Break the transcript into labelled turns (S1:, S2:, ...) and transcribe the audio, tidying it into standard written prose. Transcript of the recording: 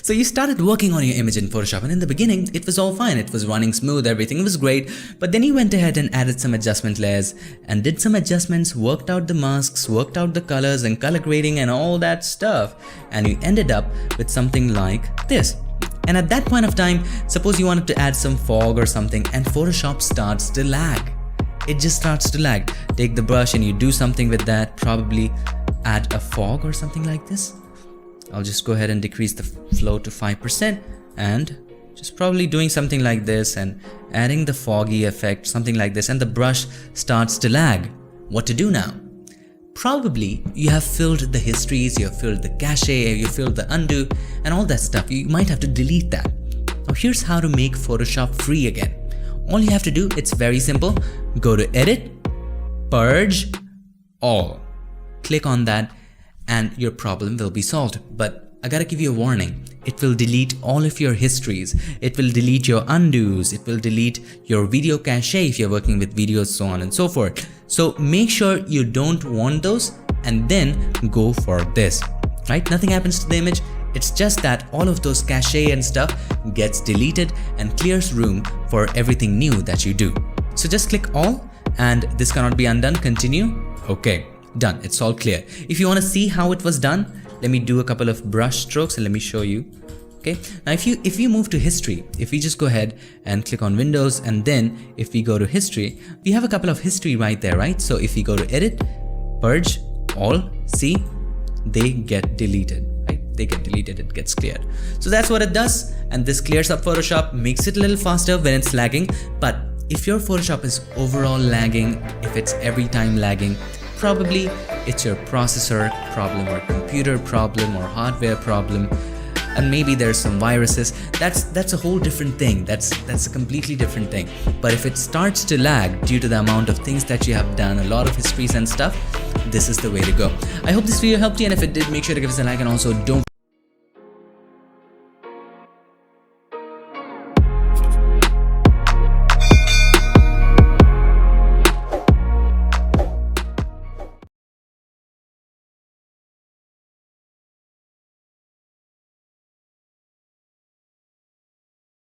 S1: So you started working on your image in Photoshop, and in the beginning it was all fine, it was running smooth, everything was great, but then you went ahead and added some adjustment layers and did some adjustments, worked out the masks, worked out the colors and color grading and all that stuff, and you ended up with something like this. And at that point of time, suppose you wanted to add some fog or something, and Photoshop starts to lag. It just starts to lag. Take the brush and you do something with that, probably add a fog or something like this. I'll just go ahead and decrease the flow to 5% and just probably doing something like this and adding the foggy effect, something like this, and the brush starts to lag. What to do now? Probably you have filled the histories, you have filled the cache, you filled the undo and all that stuff. You might have to delete that. Now here's how to make Photoshop free again. All you have to do, it's very simple. Go to Edit, Purge, All. Click on that and your problem will be solved. But I gotta give you a warning. It will delete all of your histories. It will delete your undos. It will delete your video cache if you're working with videos, so on and so forth. So make sure you don't want those and then go for this, right? Nothing happens to the image. It's just that all of those cache and stuff gets deleted and clears room for everything new that you do. So just click all and this cannot be undone. Continue. Okay, done. It's all clear. If you want to see how it was done, let me do a couple of brush strokes and let me show you. Okay, now if you move to history, if we just go ahead and click on Windows, and then if we go to history, we have a couple of history right there, right? So if we go to Edit, Purge, All, see, they get deleted, right? They get deleted, it gets cleared. So that's what it does, and this clears up Photoshop, makes it a little faster when it's lagging. But if your Photoshop is overall lagging, if it's every time lagging, probably it's your processor problem or computer problem or hardware problem, and maybe there's some viruses. That's a whole different thing. That's a completely different thing. But if it starts to lag due to the amount of things that you have done, a lot of histories and stuff, this is the way to go. I hope this video helped you, and if it did, make sure to give us a like, and also don't